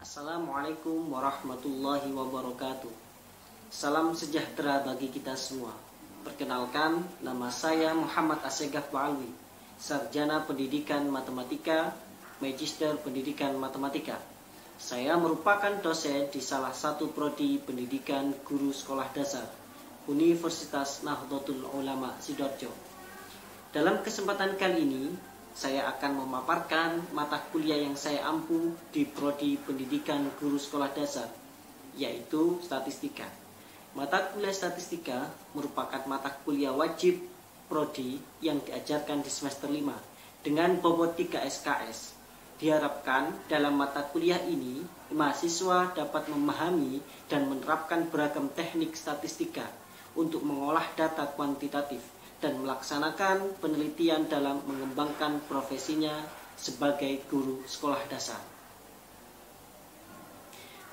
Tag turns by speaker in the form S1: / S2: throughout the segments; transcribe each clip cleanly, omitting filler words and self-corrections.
S1: Assalamualaikum warahmatullahi wabarakatuh. Salam sejahtera bagi kita semua. Perkenalkan, nama saya Muhammad Assegaf Ba'alwi, Sarjana Pendidikan Matematika, Magister Pendidikan Matematika. Saya merupakan dosen di salah satu prodi pendidikan guru sekolah dasar Universitas Nahdlatul Ulama Sidoarjo. Dalam kesempatan kali ini, saya akan memaparkan mata kuliah yang saya ampu di prodi pendidikan guru sekolah dasar, yaitu statistika. Mata kuliah statistika merupakan mata kuliah wajib prodi yang diajarkan di semester 5 dengan bobot 3 SKS. Diharapkan dalam mata kuliah ini, mahasiswa dapat memahami dan menerapkan beragam teknik statistika untuk mengolah data kuantitatif dan melaksanakan penelitian dalam mengembangkan profesinya sebagai guru sekolah dasar.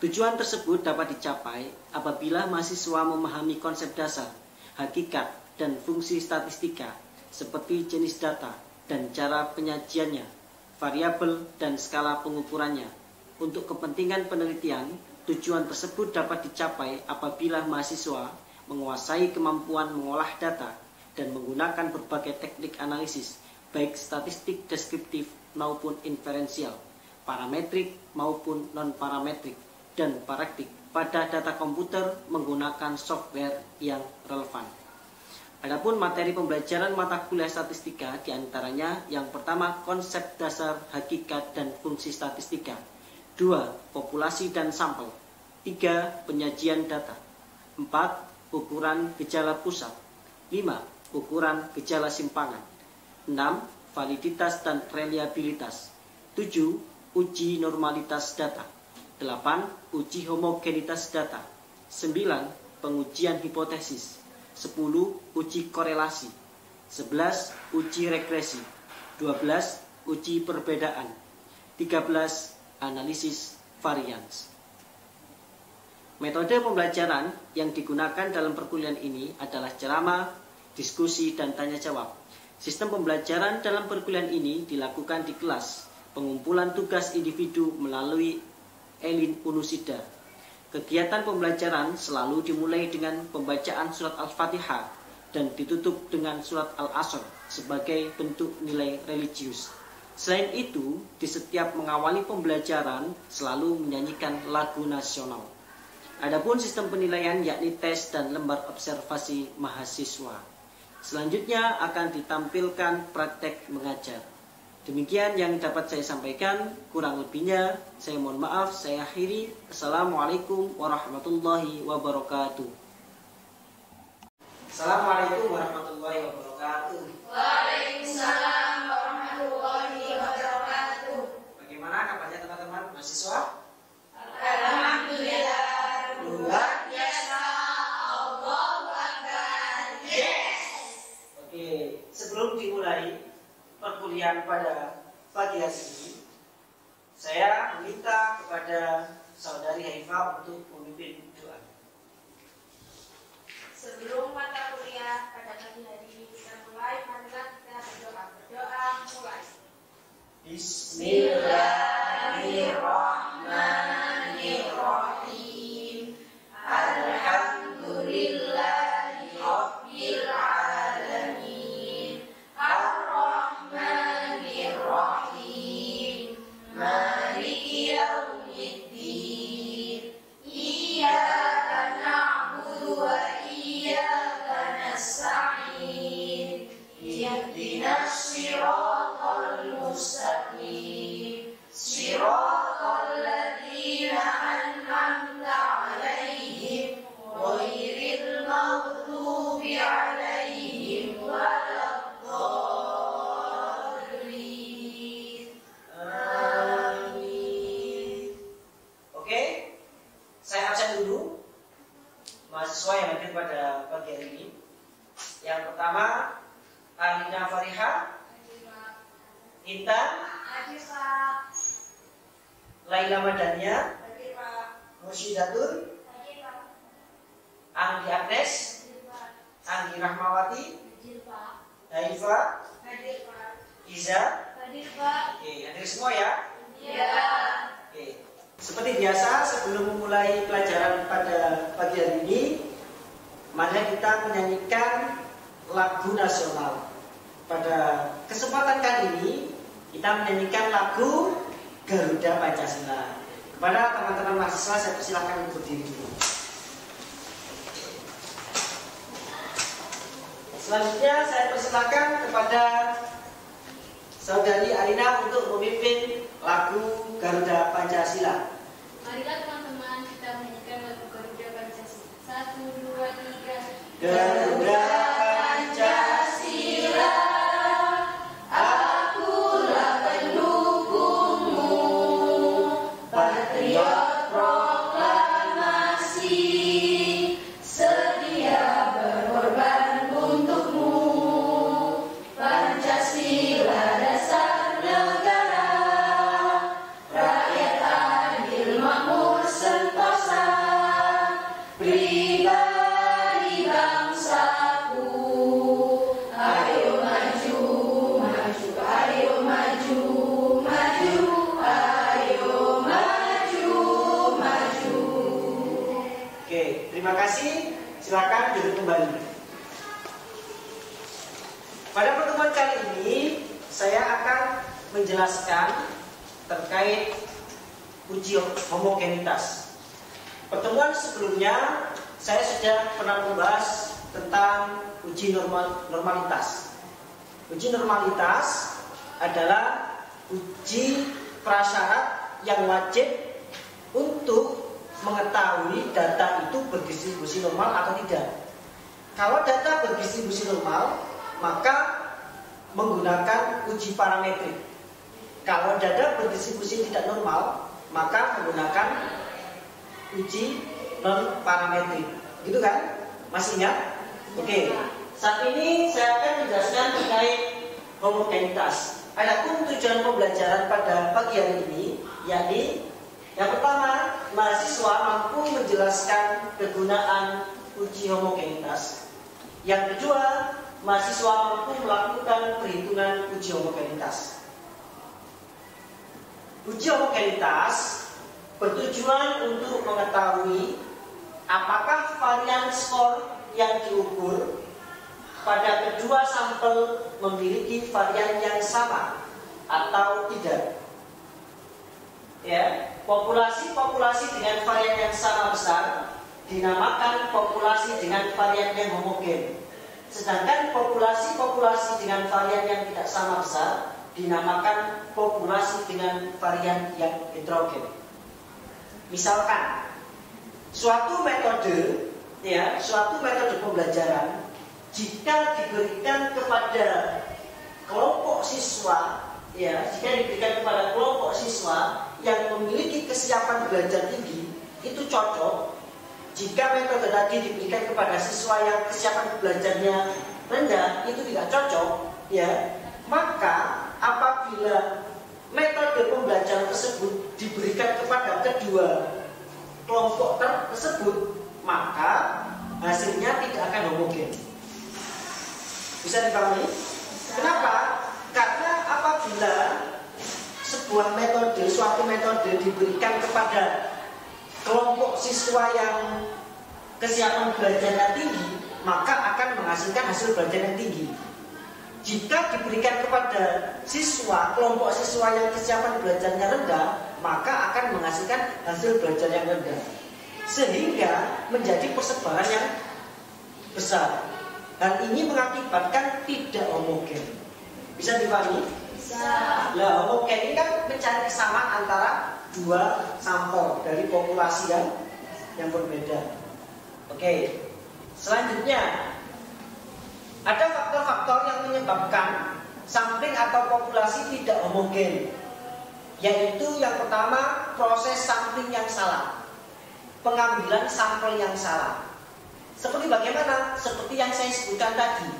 S1: Tujuan tersebut dapat dicapai apabila mahasiswa memahami konsep dasar, hakikat, dan fungsi statistika seperti jenis data dan cara penyajiannya, variabel dan skala pengukurannya. Untuk kepentingan penelitian, tujuan tersebut dapat dicapai apabila mahasiswa menguasai kemampuan mengolah data dan menggunakan berbagai teknik analisis, baik statistik deskriptif maupun inferensial, parametrik maupun non-parametrik, dan praktik pada data komputer menggunakan software yang relevan. Adapun materi pembelajaran mata kuliah statistika diantaranya yang pertama konsep dasar, hakikat, dan fungsi statistika, 2. Populasi dan sampel, 3. Penyajian data, 4. Ukuran gejala pusat, 5. Ukuran gejala simpangan, 6. Validitas dan reliabilitas, 7. Uji normalitas data, 8. Uji homogenitas data, 9. Pengujian hipotesis, 10. Uji korelasi, 11. Uji regresi, 12. Uji perbedaan, 13. Analisis varians. Metode pembelajaran yang digunakan dalam perkuliahan ini adalah ceramah, diskusi, dan tanya jawab. Sistem pembelajaran dalam perkuliahan ini dilakukan di kelas, pengumpulan tugas individu melalui Elin Unusida. Kegiatan pembelajaran selalu dimulai dengan pembacaan surat Al-Fatihah dan ditutup dengan surat Al-Asr sebagai bentuk nilai religius. Selain itu, di setiap mengawali pembelajaran selalu menyanyikan lagu nasional. Adapun sistem penilaian yakni tes dan lembar observasi mahasiswa. Selanjutnya akan ditampilkan praktek mengajar. Demikian yang dapat saya sampaikan, kurang lebihnya saya mohon maaf, saya akhiri. Assalamualaikum warahmatullahi wabarakatuh. Assalamualaikum warahmatullahi wabarakatuh.
S2: Waalaikumsalam warahmatullahi wabarakatuh.
S1: Bagaimana kabarnya teman-teman mahasiswa?
S2: Alhamdulillah.
S1: Luar
S2: biasa. Allahu Akbar. Yes.
S1: Oke, sebelum dimulai perkuliahan pada pagi hari ini, saya meminta kepada saudari Haifah untuk memimpin doa.
S2: Sebelum mata kuliah pada pagi hari ini kita mulai, marilah kita berdoa. Berdoa mulai. Bismillahirrahmanirrahim. Alhamdulillahi Rabbil Alamin. Ar-Rahmanir-Rahim. Maliki Yaumiddin. Iyyaka na'budu wa iyyaka nasta'in. Ihdinas siratal mustaqim. Siratal ladzina an'amta 'alaihim ghairil maghdubi 'alaihim waladdallin.
S1: Amin. Oke, saya absen dulu mahasiswa yang hadir pada pagi hari ini. Yang pertama, Alina Fariha, Intan, Laila Madania, Musyidatul, Anggi Agnes, Anggi Rahmawati, Haifa, Iza. Oke, hadir semua ya?
S2: Iya.
S1: Oke. Seperti biasa, sebelum memulai pelajaran pada pagi hari ini, mari kita menyanyikan lagu nasional. Pada kesempatan kali ini, kita menyanyikan lagu Garuda Pancasila. Kepada teman-teman mahasiswa, saya persilahkan untuk berdiri dulu. Selanjutnya, saya persilahkan kepada Saudari Arina untuk memimpin lagu Garuda Pancasila.
S2: Marilah teman-teman kita menyanyikan lagu Garuda Pancasila. 1, 2, 3.
S1: Garuda Pancasila, akulah pendukungmu, patriot proklamasi, sedia berkorban untukmu. Pancasila dasar negara, rakyat adil makmur sentosa, pribadi bangsaku. Ayo maju, maju, ayo maju, maju, ayo maju, maju. Oke, terima kasih. Silakan duduk kembali. Pada pertemuan kali ini, saya akan menjelaskan terkait uji homogenitas. Pertemuan sebelumnya, saya sudah pernah membahas tentang uji normalitas. Uji normalitas adalah uji prasyarat yang wajib untuk mengetahui data itu berdistribusi normal atau tidak. Kalau data berdistribusi normal, maka menggunakan uji parametrik. Kalau data berdistribusi tidak normal, maka menggunakan uji non parametrik. Gitu kan? Masih ingat? Oke. Saat ini saya akan menjelaskan terkait homogenitas. Adapun tujuan pembelajaran pada pagi hari ini, yakni yang pertama, mahasiswa mampu menjelaskan kegunaan uji homogenitas. Yang kedua, mahasiswa mampu melakukan perhitungan uji homogenitas. Uji homogenitas bertujuan untuk mengetahui apakah varian skor yang diukur pada kedua sampel memiliki varian yang sama atau tidak. Ya, populasi-populasi dengan varian yang sama besar dinamakan populasi dengan varian yang homogen. Sedangkan populasi-populasi dengan varian yang tidak sama besar dinamakan populasi dengan varian yang heterogen. Misalkan suatu metode pembelajaran jika diberikan kepada kelompok siswa, yang memiliki kesiapan belajar tinggi, itu cocok. Jika metode tadi diberikan kepada siswa yang kesiapan belajarnya rendah, itu tidak cocok, ya. Maka apabila metode pembelajaran tersebut diberikan kepada kedua kelompok tersebut, maka hasilnya tidak akan homogen. Bisa dipahami? Kenapa? Karena apabila suatu metode diberikan kepada kelompok siswa yang kesiapan belajarnya tinggi, maka akan menghasilkan hasil belajar yang tinggi. Jika diberikan kepada kelompok siswa yang kesiapan belajarnya rendah, maka akan menghasilkan hasil belajar yang rendah. Sehingga menjadi persebaran yang besar. Hal ini mengakibatkan tidak homogen. Bisa dipahami? Bisa. Nah, homogen ini kan mencari kesamaan antara dua sampel dari populasi yang berbeda. Oke. Selanjutnya, ada faktor-faktor yang menyebabkan sampling atau populasi tidak homogen. Yaitu yang pertama, proses sampling yang salah. Pengambilan sampel yang salah. Seperti bagaimana? Seperti yang saya sebutkan tadi.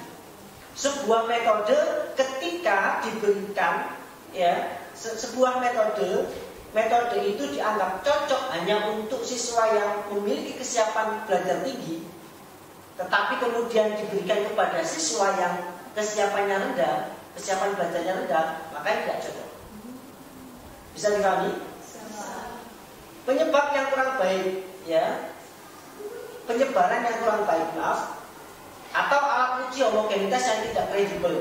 S1: Sebuah metode ketika diberikan, sebuah metode itu dianggap cocok hanya untuk siswa yang memiliki kesiapan belajar tinggi, tetapi kemudian diberikan kepada siswa yang kesiapannya rendah, kesiapan belajarnya rendah, maka tidak cocok. Bisa dipahami? kurang baik, ya, penyebaran yang kurang baik, maaf, atau alat uji homogenitas yang tidak kredibel.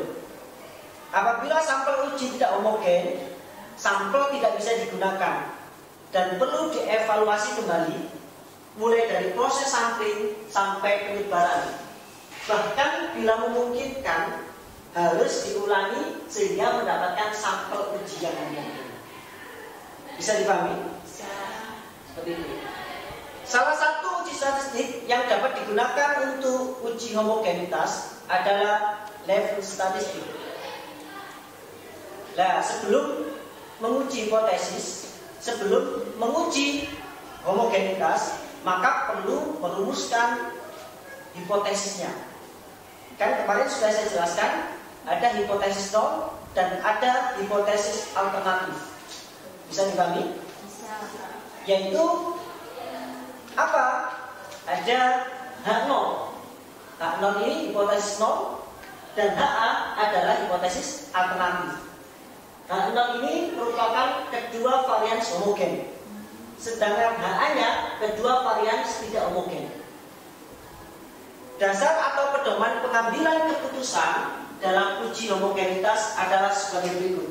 S1: Apabila sampel uji tidak homogen, sampel tidak bisa digunakan dan perlu dievaluasi kembali, mulai dari proses sampling sampai penyebaran. Bahkan bila memungkinkan, harus diulangi sehingga mendapatkan sampel uji yang homogen. Bisa dipahami?
S2: Bisa.
S1: Seperti itu. Salah satu uji statistik yang dapat digunakan untuk uji homogenitas adalah level statistik. Nah, sebelum menguji hipotesis, sebelum menguji homogenitas, maka perlu merumuskan hipotesisnya. Kan kemarin sudah saya jelaskan, ada hipotesis nol dan ada hipotesis alternatif. Bisa dipahami?
S2: Bisa.
S1: Yaitu apa? Ada H0. H0 ini hipotesis nol dan HA adalah hipotesis alternatif. H0 ini merupakan kedua varian homogen, sedangkan HA-nya kedua varian tidak homogen. Dasar atau pedoman pengambilan keputusan dalam uji homogenitas adalah sebagai berikut.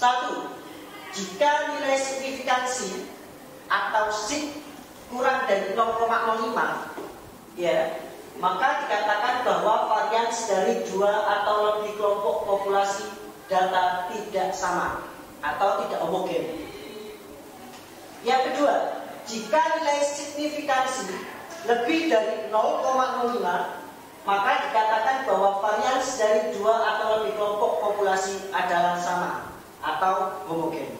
S1: 1. Jika nilai signifikansi atau sig kurang dari 0,05, ya, maka dikatakan bahwa varians dari dua atau lebih kelompok populasi data tidak sama atau tidak homogen. Yang kedua, jika nilai signifikansi lebih dari 0,05, maka dikatakan bahwa varians dari dua atau lebih kelompok populasi adalah sama atau homogen.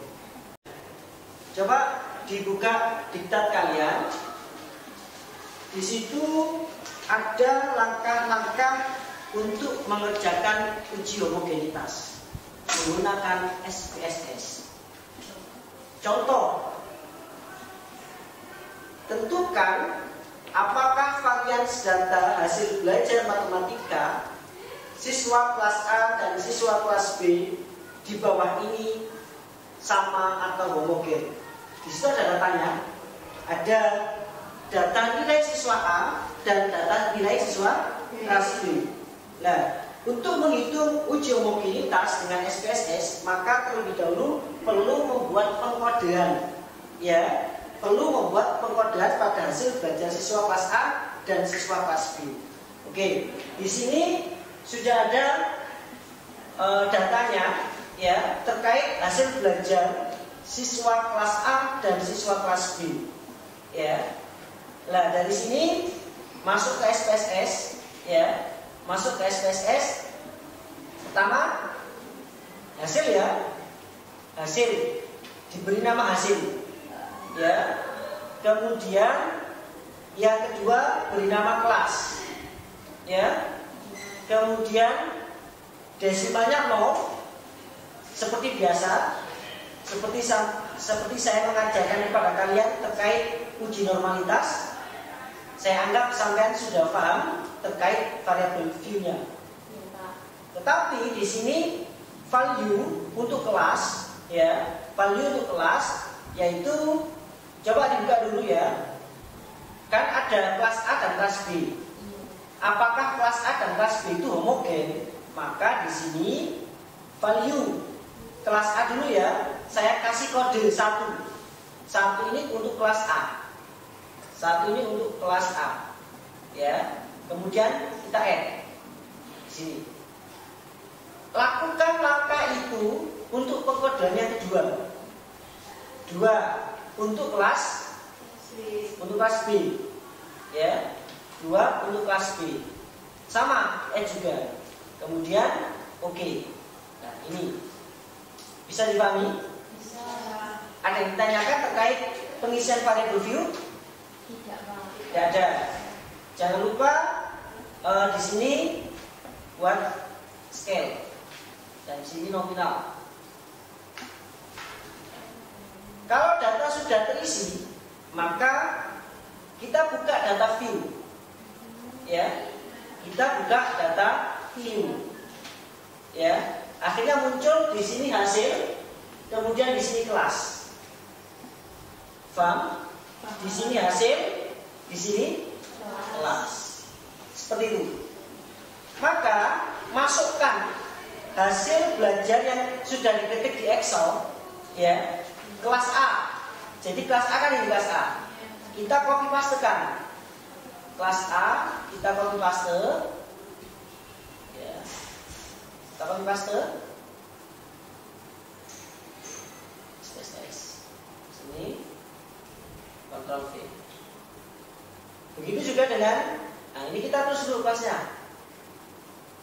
S1: Coba dibuka diktat kalian. Di situ ada langkah-langkah untuk mengerjakan uji homogenitas menggunakan SPSS. Contoh, tentukan apakah varians data hasil belajar matematika siswa kelas A dan siswa kelas B di bawah ini sama atau homogen. Di situ ada datanya, ada data nilai siswa A dan data nilai siswa kelas B. Nah, untuk menghitung uji homogenitas dengan SPSS, maka terlebih dahulu perlu membuat pengkodean, ya. Perlu membuat pengkodean pada hasil belajar siswa kelas A dan siswa kelas B. Oke, di sini sudah ada datanya, ya, terkait hasil belajar siswa kelas A dan siswa kelas B. Ya, nah dari sini masuk ke SPSS, ya, masuk ke SPSS. Pertama hasil, ya, hasil diberi nama hasil. Ya, kemudian yang kedua beri nama kelas, ya, kemudian desimalnya 0 seperti biasa, seperti saya mengajarkan kepada kalian terkait uji normalitas. Saya anggap sampean sudah paham terkait variabel view-nya. Tetapi di sini value untuk kelas, ya, value untuk kelas yaitu, coba dibuka dulu, ya. Kan ada kelas A dan kelas B. Apakah kelas A dan kelas B itu homogen? Maka di sini value kelas A dulu, ya. Saya kasih kode 1. 1 ini untuk kelas A. 1 ini untuk kelas A. Ya. Kemudian kita add di sini. Lakukan langkah itu untuk pengkodean yang kedua. 2 untuk kelas B, ya, 2 untuk kelas B, sama juga. Kemudian oke. Nah, ini bisa dipahami?
S2: Bisa.
S1: Ada yang ditanyakan terkait pengisian variabel view?
S2: Tidak, Pak.
S1: Tidak ada. Jangan lupa di sini buat scale dan di sini nominal. Kalau data sudah terisi, maka kita buka data view, ya. Kita buka data view, ya. Akhirnya muncul di sini hasil, kemudian di sini kelas. Paham? Di sini hasil, di sini kelas. Seperti itu. Maka masukkan hasil belajar yang sudah diketik di Excel, ya, kelas A. Jadi kelas A kan ini kelas A. Kita copy pastekan. Kelas A kita copy paste, ya. Kita copy paste. Sini, Ctrl V. Begitu juga dengan, nah ini kita terus dulu kelasnya.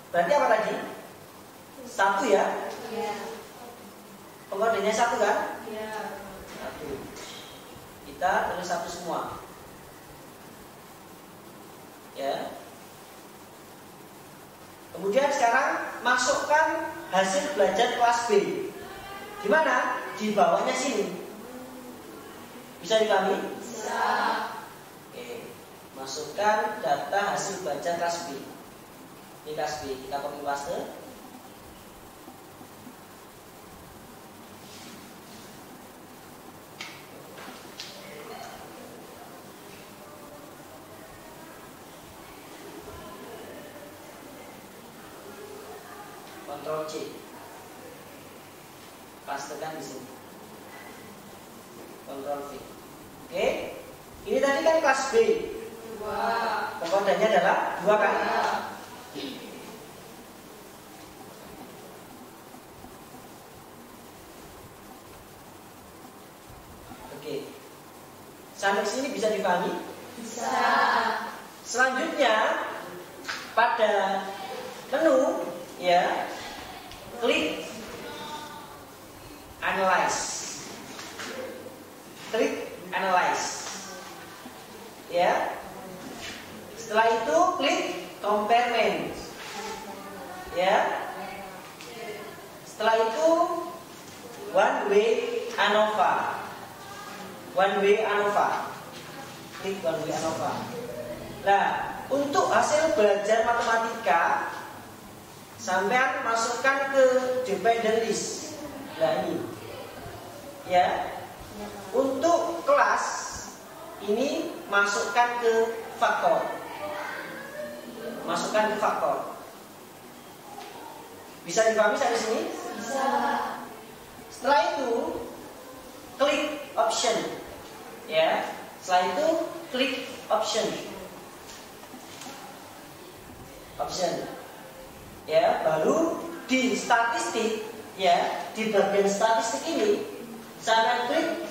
S1: Berarti apa tadi? 1 ya? Iya. Pengkodenya 1 kan? Iya. 1. Kita tulis 1 semua. Ya. Kemudian sekarang masukkan hasil belajar kelas B. Di mana? Di bawahnya sini. Bisa dipahami? Bisa. Oke. Masukkan data hasil belajar kelas B. Ini kelas B, kita copy paste. Ctrl C. Pastekan di sini. Ctrl V. Oke. Ini tadi kan kelas B. 2. Pengkodenya adalah 2 kan? Oke. Sampai sini bisa dipahami? Bisa. Selanjutnya pada menu, ya, klik Analyze. Klik Analyze, ya. Setelah itu klik Compare Main, ya. Setelah itu One Way ANOVA. One Way ANOVA. Klik One Way ANOVA. Nah, untuk hasil belajar matematika, sampean masukkan ke dependent list. Nah ini, ya. Untuk kelas ini masukkan ke faktor. Masukkan ke faktor. Bisa dipahami sampai sini? Bisa. Setelah itu klik option, ya. Setelah itu klik option. Option, ya. Baru di statistik, ya, di bagian statistik ini saya klik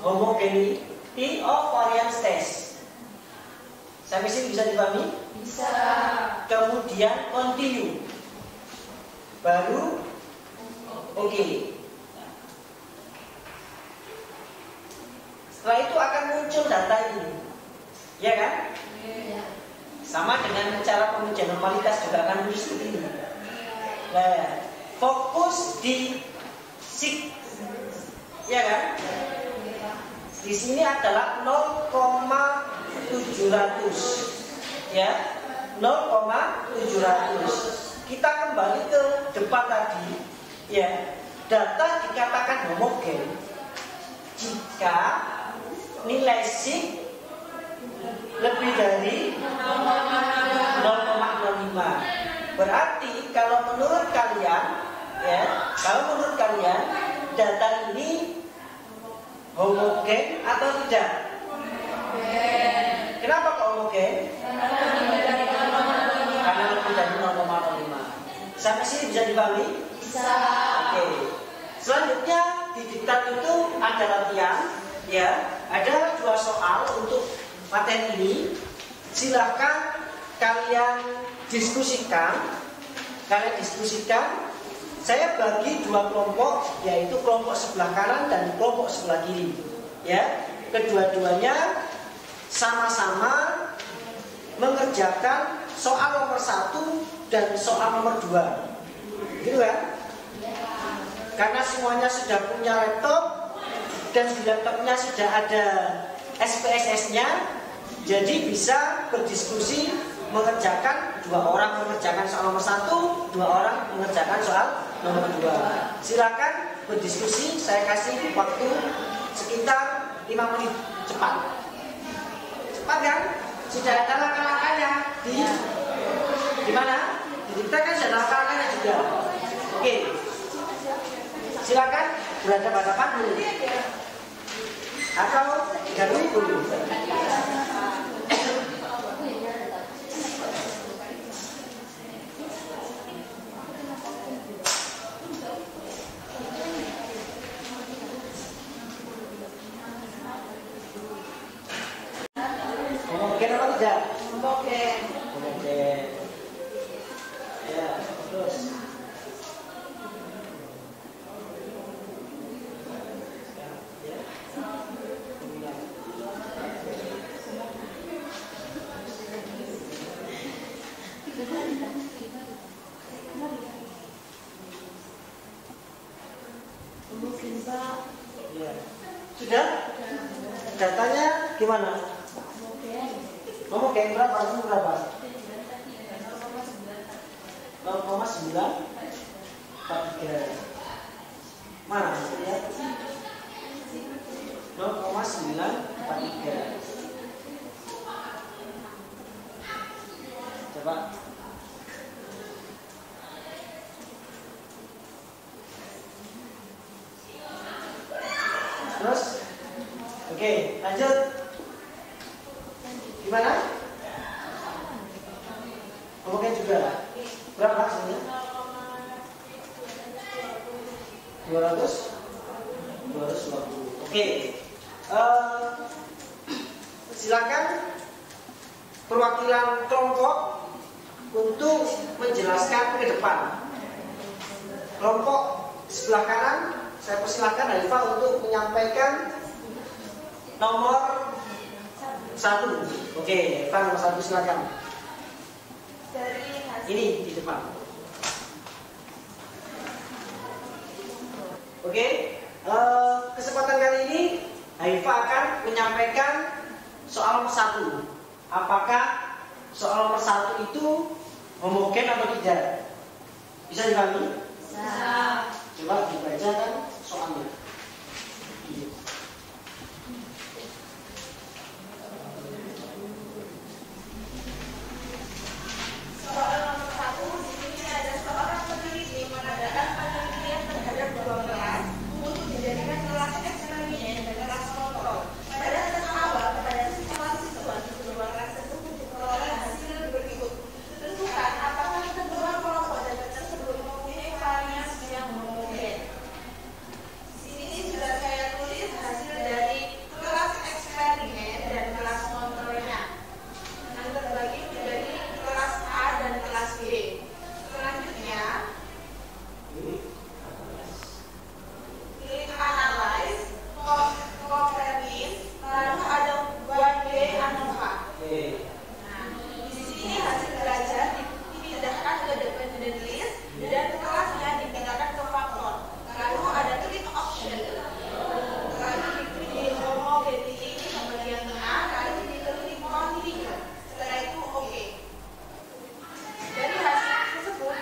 S1: homogeneity of variance test. Sampai sini bisa dipahami? Bisa. Kemudian continue. Baru oke. Setelah itu akan muncul data ini, ya kan? Iya. Sama dengan cara pengujian normalitas juga akan muncul seperti ini. Nah, fokus di sig, ya kan? Di sini adalah 0,700, ya, 0,700. Kita kembali ke depan tadi, ya. Data dikatakan homogen jika nilai sig lebih dari 0,05. Berarti kalau menurut kalian, ya, kalau menurut kalian data ini homogen atau tidak? Kenapa kok homogen? Karena lebih dari 0,05. Sampai sini bisa dipahami? Bisa. Oke. Selanjutnya di diktat itu ada latihan, ya. Ada 2 soal untuk materi ini. Silahkan kalian diskusikan. Saya bagi 2 kelompok, yaitu kelompok sebelah kanan dan kelompok sebelah kiri, ya. Kedua-duanya sama-sama mengerjakan soal nomor 1 dan soal nomor 2, gitu kan? Karena semuanya sudah punya laptop dan di laptopnya sudah ada SPSS-nya, jadi bisa berdiskusi mengerjakan, 2 orang mengerjakan soal nomor 1, 2 orang mengerjakan soal nomor 2. Silakan berdiskusi, saya kasih waktu sekitar 5 menit cepat.
S3: Tepat kan? Sudah ada langkah-langkahnya di mana? Di kita kan sudah ada langkah-langkahnya juga. Oke. Silakan berhadapan-hadapan dulu. Atau didahului dulu. Homogen apa tidak?
S2: Homogen.
S3: Homogen. Ya, terus. Ya. Sudah? Datanya gimana? Homogen berapa? Itu berapa? 0,943. Mana hasilnya? 0,943. Coba. Terus? Oke, lanjut. Gimana? Homogen juga. Berapa hasilnya? 220. Oke. Silakan perwakilan kelompok untuk menjelaskan ke depan. Kelompok sebelah kanan, saya persilakan Halifa untuk menyampaikan nomor 1. Oke, Halifa nomor 1 silakan. Ini di depan. Oke, kesempatan kali ini Halifa akan menyampaikan soal nomor 1. Apakah soal nomor 1 itu homogen atau tidak? Bisa dipahami? Bisa. Coba dibaca kan soalnya.
S2: Soal nomor 1, di sini ada seorang peneliti mengadakan penelitian terhadap 2 kelas untuk dijadikan kelas eksperimen dan kelas kontrol. Pada tahap awal, kepada siswa-siswa di kedua kelas tersebut diperoleh hasil berikut. Tentukan apakah kedua kelompok data tersebut mempunyai variasi yang homogen. Di sini sudah saya tulis hasil dari kelas eksperimen dan kelas kontrolnya. Yang terbagi menjadi kelas A dan kelas B. Selanjutnya, klik analyze, compare, lalu ada 1B ANOVA. Nah, di sini hasil belajar dipindahkan ke dependent list dan kelasnya dipindahkan ke faktor. Lalu ada klik option, lalu dipilih homogeneity yang bagian tengah, lalu diklik continue. Setelah itu oke. Dari hasil tersebut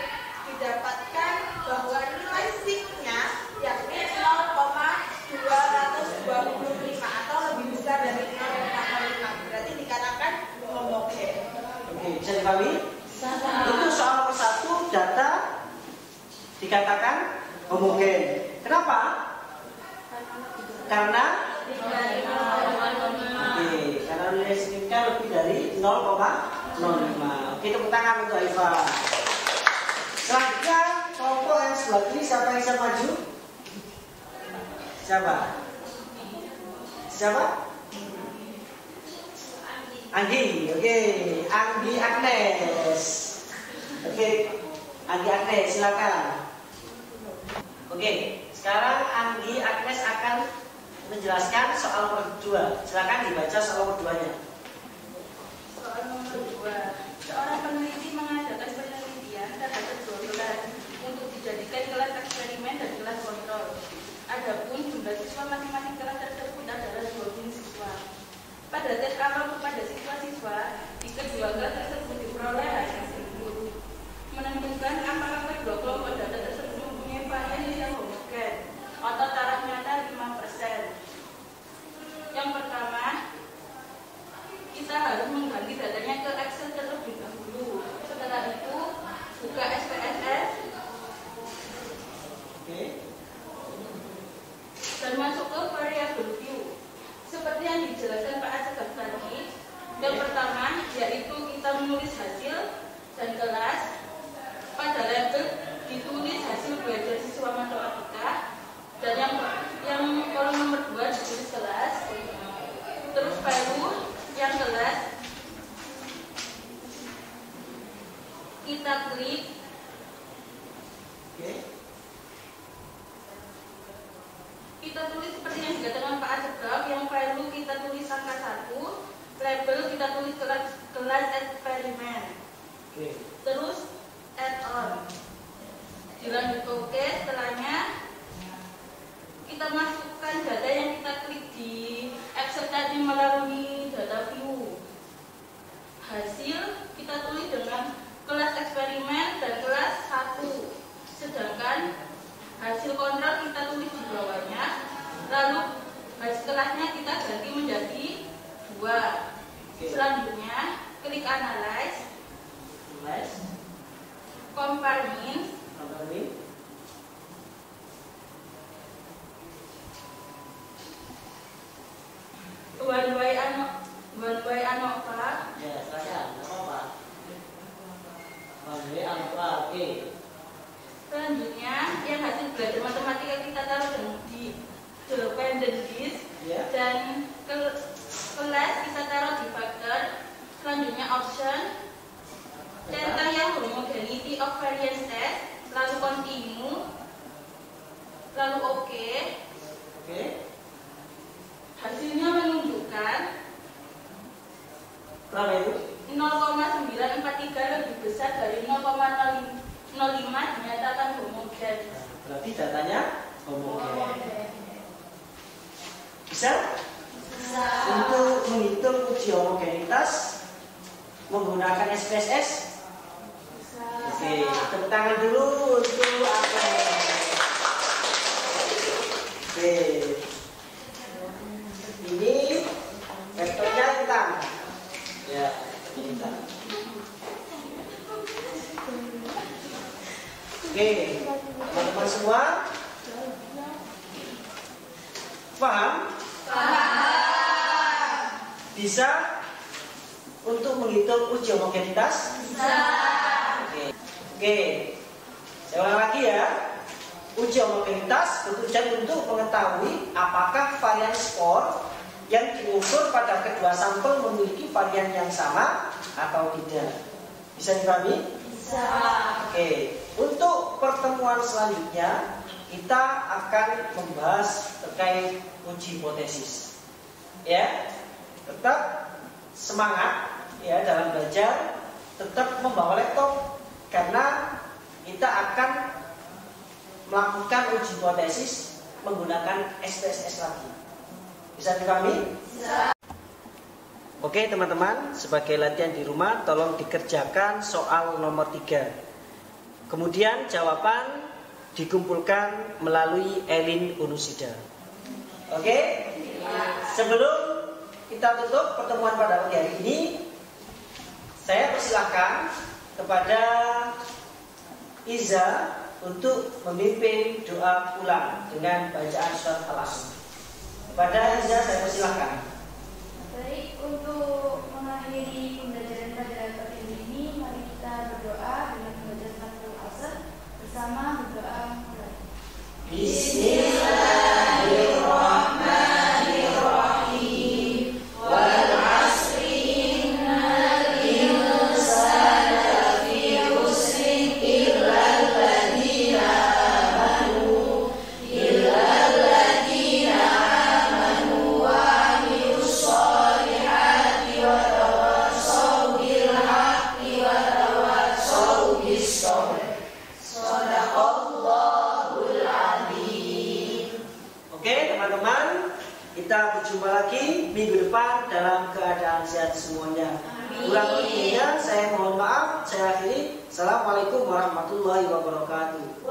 S2: didapatkan bahwa nilai sigma yakni 0,225 atau lebih besar dari 0,05. Berarti dikatakan homogen.
S3: Oke, bisa dipahami? Itu soal nomor 1 data dikatakan homogen. Kenapa? Karena nilai sigma lebih dari 0,05. Oke, tepuk tangan untuk Halifa. Selanjutnya kelompok yang sebelah kiri, siapa yang bisa maju? Siapa? Anggi, oke. Anggi Agnes. Oke, Anggi Agnes, silakan. Oke, sekarang Anggi Agnes akan menjelaskan soal nomor 2. Silakan dibaca soal nomor 2-nya.
S4: Soal nomor 2. Seorang peneliti mengadakan penelitian terhadap 2 kelas untuk dijadikan kelas eksperimen dan kelas kontrol. Adapun jumlah siswa masing-masing kelas tersebut adalah 20 siswa. Pada tes awal kepada siswa-siswa di kedua kelas tersebut diperoleh hasil berikut. Menentukan apakah kedua kelompok data tersebut mempunyai variasi yang homogen atau taraf nyata 5%. Yang pertama, kita harus mengganti datanya ke Excel terlebih dahulu. Setelah itu buka SPSS dan masuk ke variable view. Seperti yang dijelaskan Pak Asegaf tadi, yang pertama yaitu kita menulis hasil dan kelas. Pada label ditulis hasil belajar siswa matematika, dan yang kolom nomor 2 ditulis kelas. Terus value yang kelas kita klik. Kita tulis seperti yang dikatakan Pak Asegaf, yang value kita tulis angka 1, label kita tulis kelas eksperimen. Terus add on. Dilanjut ke OK, setelahnya kita masukkan data yang kita klik di Excel tadi melalui data view. Hasil kita tulis dengan kelas eksperimen dan kelas 1. Sedangkan hasil kontrol kita tulis di bawahnya. Lalu setelahnya kita ganti menjadi 2. Selanjutnya klik analyze. Compare means. One way ANOVA.
S3: Ya, silakan. Apa? One way ANOVA. Oke.
S4: Selanjutnya yang hasil belajar matematika kita taruh di dependent list, dan kelas kita taruh di factor. Selanjutnya option, tentang yang homogeneity of variance test, lalu continue, lalu OK. Hasilnya menunjukkan 0,943 lebih besar dari 0,05 dinyatakan homogen.
S3: Berarti datanya homogen. Bisa? Bisa. Untuk menghitung uji homogenitas menggunakan SPSS? Bisa. Oke, tepuk tangan dulu untuk apa? Oke. Ini vektornya hitam. Ya, hitam. Oke, teman-teman semua paham? Paham. Bisa untuk menghitung uji homogenitas? Bisa. Oke. Saya ulang lagi ya. Uji homogenitas bertujuan untuk mengetahui apakah varian skor yang diukur pada kedua sampel memiliki varian yang sama atau tidak. Bisa dipahami? Bisa. Oke. Untuk pertemuan selanjutnya kita akan membahas terkait uji hipotesis. Ya, tetap semangat ya dalam belajar, tetap membawa laptop karena kita akan melakukan uji hipotesis menggunakan SPSS lagi. Bisa dipahami? Bisa. Oke teman-teman, sebagai latihan di rumah tolong dikerjakan soal nomor 3. Kemudian jawaban dikumpulkan melalui Elin Unusida. Oke? Sebelum kita tutup pertemuan pada pagi hari ini, saya persilahkan kepada Iza untuk memimpin doa pulang dengan bacaan surat Al-Asr. Kepada Iza saya persilahkan.
S2: Baik, untuk mengakhiri pembelajaran pada pagi ini, mari kita berdoa dengan membaca surat Al-Asr bersama berdoa mulai. Bismillahirrahmanirrahim. Wal 'asri innal insana lafi khusrin illa alladziina amanu wa 'amilus shalihati wa tawassaw bil haqqi wa tawassaw bis sabr. Shadaqallahul adzim.
S3: Oke teman-teman, kita berjumpa lagi minggu depan dalam keadaan sehat semuanya. Kurang lebihnya saya mohon maaf. Saya akhiri. Assalamualaikum warahmatullahi wabarakatuh.